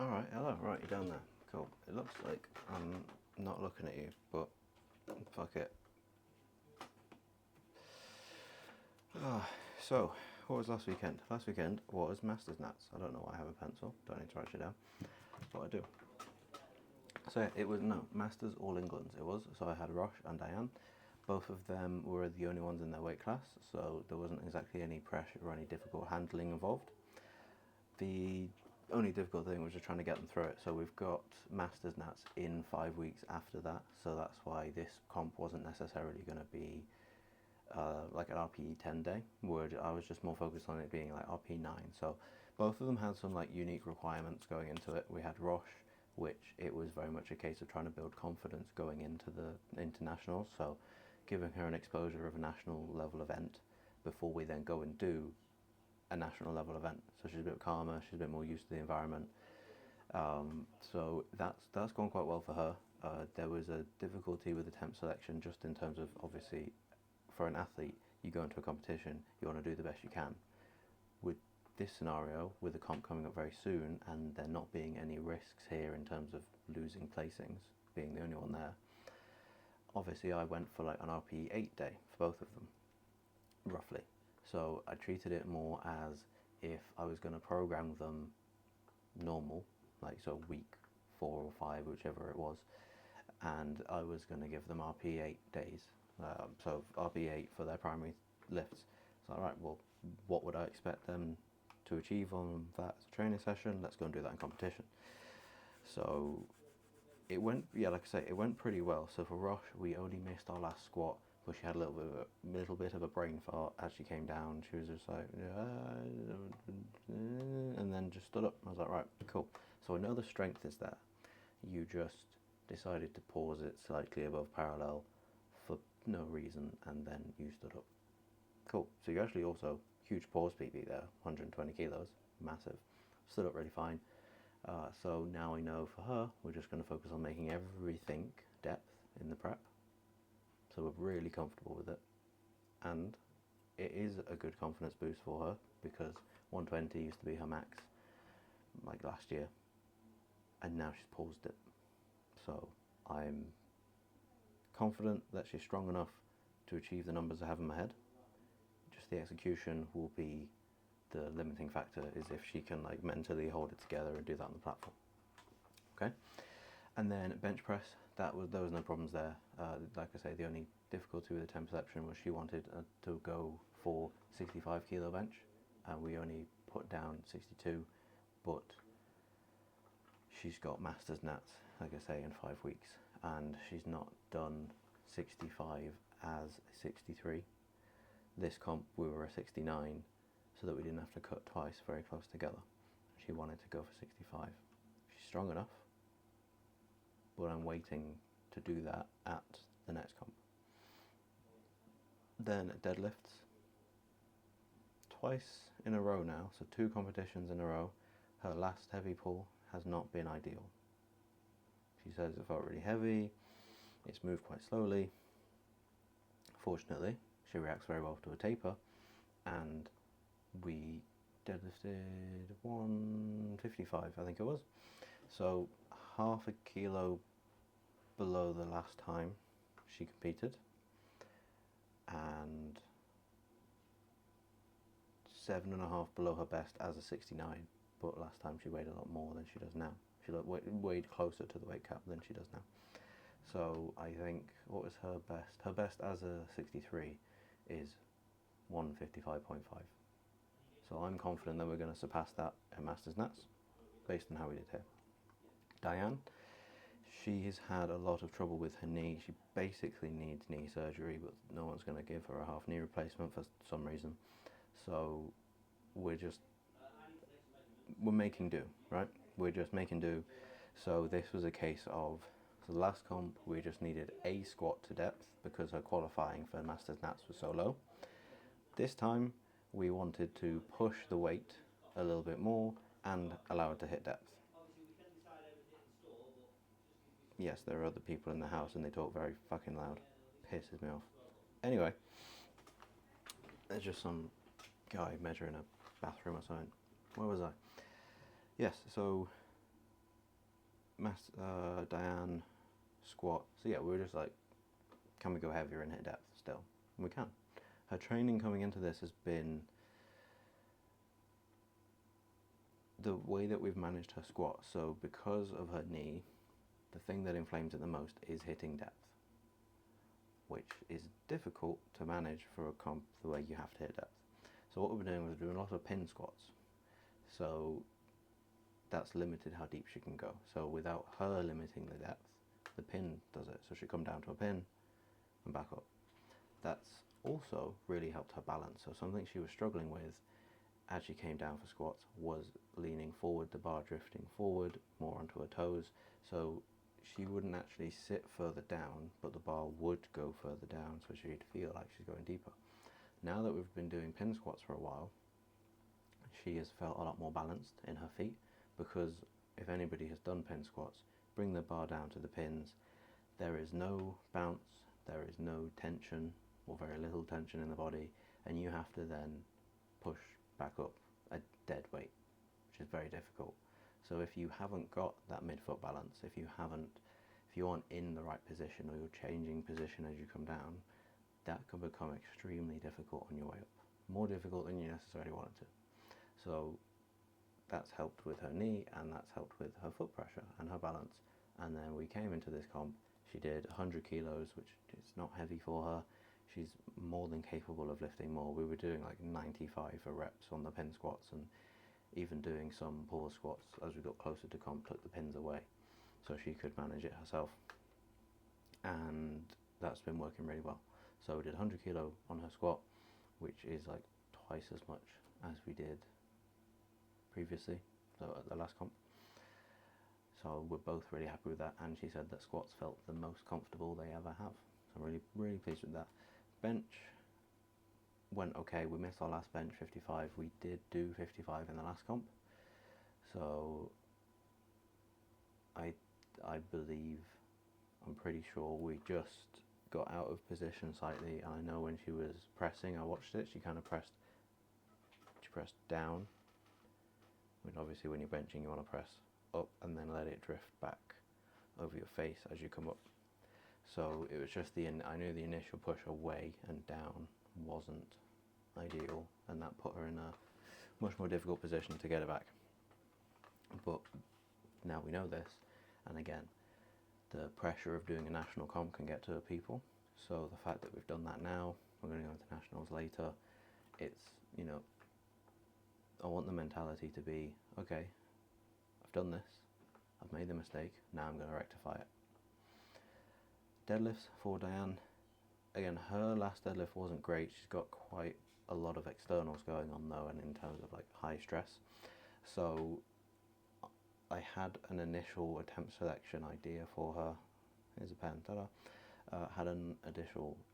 Alright, hello, right, you're down there. Cool. It looks like I'm not looking at you, but fuck it. So, what was last weekend? Last weekend was Masters Nats. I don't know why I have a pencil, don't need to write it down, but I do. So it was, no, Masters All Englands it was. So I had Rosh and Diane. Both of them were the only ones in their weight class, so there wasn't exactly any pressure or any difficult handling involved. The only difficult thing was just trying to get them through it. So we've got Masters Nats in 5 weeks after that, so that's why this comp wasn't necessarily going to be like an RPE 10 day. I was just more focused on it being like RP 9. So both of them had some like unique requirements going into it. We had Rosh, which it was very much a case of trying to build confidence going into the internationals. So giving her an exposure of a national level event before we then go and do a national level event. So she's a bit calmer, she's a bit more used to the environment. So that's gone quite well for her. There was a difficulty with the temp selection just in terms of, obviously, for an athlete, you go into a competition, you want to do the best you can. With this scenario, with the comp coming up very soon and there not being any risks here in terms of losing placings, being the only one there, obviously I went for like an RPE 8 day for both of them, roughly. So I treated it more as if I was going to program them normal, like so week 4 or 5, whichever it was, and I was going to give them RP8 days. So RP8 for their primary lifts. So alright, well, what would I expect them to achieve on that training session? Let's go and do that in competition. So it went, yeah, like I say, it went pretty well. So for Rosh, we only missed our last squat, but she had a little bit of a brain fart as she came down. She was just like, and then just stood up. I was like, right, cool. So I know the strength is there. You just decided to pause it slightly above parallel for no reason, and then you stood up. Cool. So you actually also, huge pause PB there, 120 kilos, massive. Stood up really fine. So now I know for her, we're just going to focus on making everything depth in the prep. So we're really comfortable with it. And it is a good confidence boost for her because 120 used to be her max, like last year. And now she's paused it. So I'm confident that she's strong enough to achieve the numbers I have in my head. Just the execution will be the limiting factor, is if she can like mentally hold it together and do that on the platform. Okay, and then bench press, there was no problems there. Like I say, the only difficulty with the temp selection was she wanted to go for 65 kilo bench, and we only put down 62, but she's got Masters Nats, like I say, in 5 weeks, and she's not done 65 as a 63. This comp we were a 69, so that we didn't have to cut twice very close together. She wanted to go for 65. She's strong enough, but I'm waiting to do that at the next comp. Then deadlifts, twice in a row now, so 2 competitions in a row. Her last heavy pull has not been ideal. She says it felt really heavy, it's moved quite slowly. Fortunately, she reacts very well to a taper, and we deadlifted 155, I think it was. So half a kilo below the last time she competed, and 7.5 below her best as a 69, but last time she weighed a lot more than she does now. She weighed closer to the weight cap than she does now. So I think, what was her best? Her best as a 63 is 155.5. So I'm confident that we're going to surpass that at Masters Nats, based on how we did here. Diane, she's had a lot of trouble with her knee. She basically needs knee surgery, but no one's going to give her a half knee replacement for some reason. So we're making do, right? We're just making do. So this was a case of, so the last comp we just needed a squat to depth because her qualifying for Masters Nats was so low. This time we wanted to push the weight a little bit more and allow it to hit depth. Yes, there are other people in the house and they talk very fucking loud. Pisses me off. Anyway, there's just some guy measuring a bathroom or something. Where was I? Yes, so Diane, squat. So yeah, we were just like, can we go heavier and hit depth still? And we can. Her training coming into this has been the way that we've managed her squat. So because of her knee, the thing that inflames it the most is hitting depth, which is difficult to manage for a comp the way you have to hit depth. So what we've been doing was doing a lot of pin squats. So that's limited how deep she can go. So without her limiting the depth, the pin does it. So she'll come down to a pin and back up. That's also really helped her balance. So something she was struggling with as she came down for squats was leaning forward, the bar drifting forward more onto her toes. So she wouldn't actually sit further down, but the bar would go further down, so she'd feel like she's going deeper. Now that we've been doing pin squats for a while, she has felt a lot more balanced in her feet, because if anybody has done pin squats, bring the bar down to the pins, there is no bounce, there is no tension, or very little tension in the body, and you have to then push back up a dead weight, which is very difficult. So if you haven't got that midfoot balance, if you aren't in the right position, or you're changing position as you come down, that can become extremely difficult on your way up. More difficult than you necessarily want it to. So that's helped with her knee, and that's helped with her foot pressure and her balance. And then we came into this comp, she did 100 kilos, which is not heavy for her. She's more than capable of lifting more. We were doing like 95 for reps on the pin squats, and even doing some pause squats as we got closer to comp, took the pins away so she could manage it herself. And that's been working really well. So we did 100 kilo on her squat, which is like twice as much as we did previously, so at the last comp. So we're both really happy with that, and she said that squats felt the most comfortable they ever have. So I'm really, really pleased with that. Bench went okay. We missed our last bench 55. We did do 55 in the last comp. So I believe, I'm pretty sure we just got out of position slightly. And I know when she was pressing, I watched it, she pressed down. Which obviously when you're benching, you want to press up and then let it drift back over your face as you come up. So it was just I knew the initial push away and down wasn't ideal, and that put her in a much more difficult position to get it back. But now we know this, and again, the pressure of doing a national comp can get to people. So the fact that we've done that now, we're going to go into nationals later, it's, I want the mentality to be, okay, I've done this, I've made the mistake, now I'm going to rectify it. Deadlifts for Diane. Again, her last deadlift wasn't great. She's got quite a lot of externals going on though, and in terms of like high stress. So I had an initial attempt selection idea for her. Here's a pen, ta-da. Had an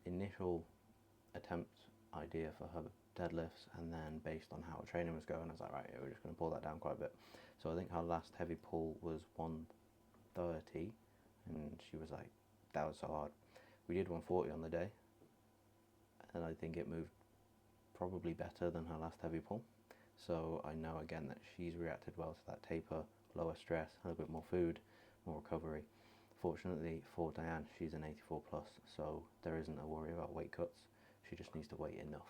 initial attempt idea for her deadlifts, and then based on how her training was going, I was like, right, we're just going to pull that down quite a bit. So I think her last heavy pull was 130, and she was like, that was so hard. We did 140 on the day, and I think it moved probably better than her last heavy pull. So I know again that she's reacted well to that taper, lower stress, a little bit more food, more recovery. Fortunately for Diane, she's an 84 plus, so there isn't a worry about weight cuts. She just needs to weigh enough.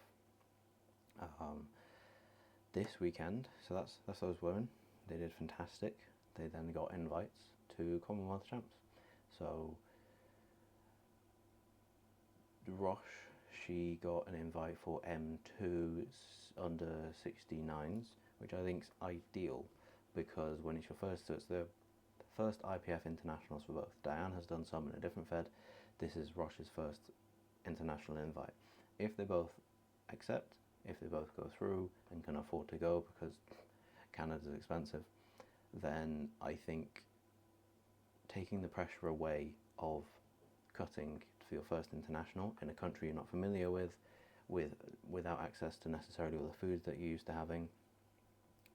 This weekend, so that's those women. They did fantastic. They then got invites to Commonwealth Champs. So Roche, she got an invite for M2 under 69s, which I think is ideal, because when it's your first, so it's the first IPF internationals for both. Diane has done some in a different fed. This is Roche's first international invite. If they both accept, if they both go through and can afford to go, because Canada's expensive, then I think taking the pressure away of cutting for your first international in a country you're not familiar without access to necessarily all the foods that you're used to having,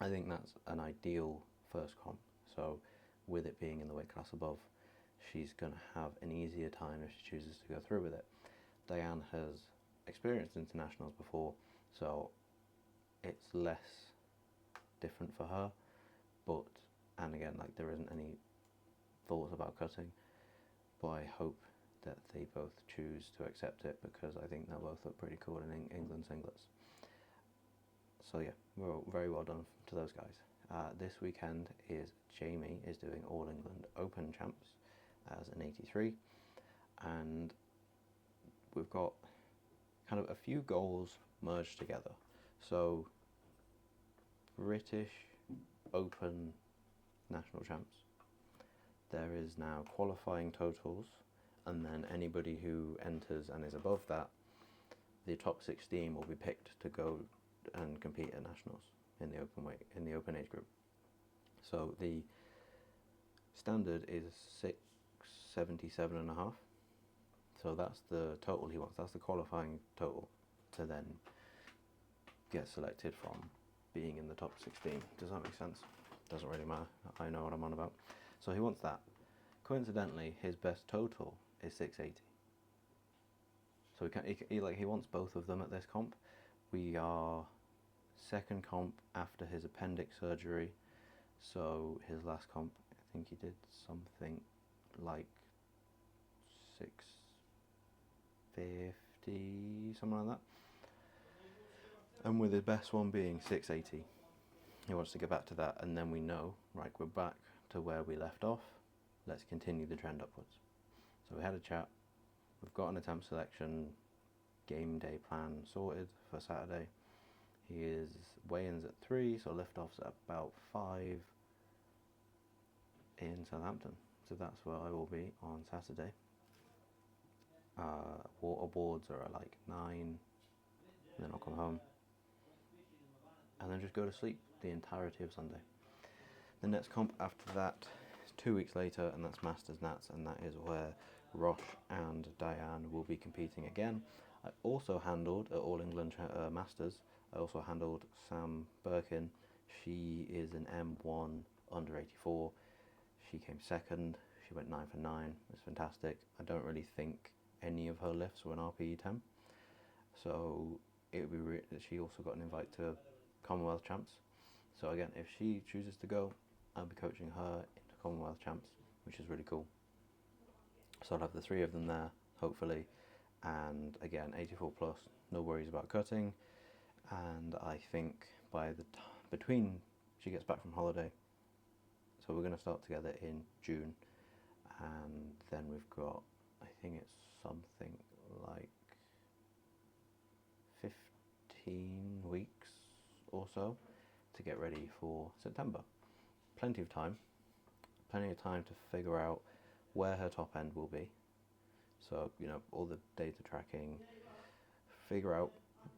I think that's an ideal first comp. So with it being in the weight class above, she's going to have an easier time if she chooses to go through with it. Diane has experienced internationals before, so it's less different for her, and again, like, there isn't any thoughts about cutting, but I hope that they both choose to accept it, because I think they'll both look pretty cool in England singlets. So yeah, very well done to those guys. This weekend is Jamie is doing All England Open champs as an 83, and we've got kind of a few goals merged together. So British Open national champs, there is now qualifying totals, and then anybody who enters and is above that, the top 16 will be picked to go and compete at nationals in the open age group. So the standard is 677.5. So that's the total he wants. That's the qualifying total to then get selected from being in the top 16. Does that make sense? Doesn't really matter. I know what I'm on about. So he wants that. Coincidentally, his best total is 680. So he wants both of them at this comp. We are second comp after his appendix surgery. So his last comp, I think he did something like 650, something like that. And with his best one being 680, he wants to get back to that, and then we know, right, we're back to where we left off. Let's continue the trend upwards. So we had a chat. We've got an attempt selection game day plan sorted for Saturday. He is weigh-ins at 3, so liftoffs at about 5 in Southampton. So that's where I will be on Saturday. Water boards are at like 9, and then I'll come home and then just go to sleep the entirety of Sunday. The next comp after that is 2 weeks later, and that's Masters Nats, and that is where Rosh and Diane will be competing again. I also handled at All England Masters, I also handled Sam Birkin. She is an M1 under 84. She came second. She went 9 for 9. It was fantastic. I don't really think any of her lifts were an RPE 10. So it would be she also got an invite to Commonwealth Champs. So again, if she chooses to go, I'll be coaching her into Commonwealth Champs, which is really cool. So I'll have the 3 of them there, hopefully. And again, 84 plus, no worries about cutting. And I think by the between she gets back from holiday, so we're going to start together in June, and then we've got, I think it's something like 15 weeks or so to get ready for September. Plenty of time to figure out where her top end will be. So, you know, all the data tracking, figure out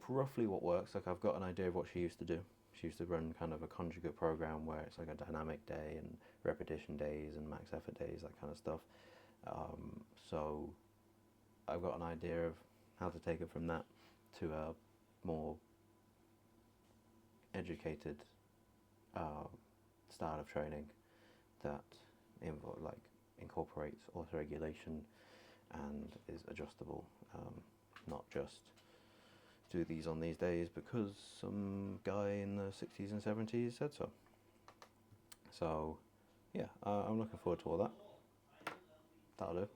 roughly what works. Like, I've got an idea of what she used to do. She used to run kind of a conjugate program where it's like a dynamic day and repetition days and max effort days, that kind of stuff. So I've got an idea of how to take it from that to a more educated style of training that incorporates auto-regulation and is adjustable, not just do these on these days because some guy in the 60s and 70s said so. So yeah, I'm looking forward to all that. That'll do.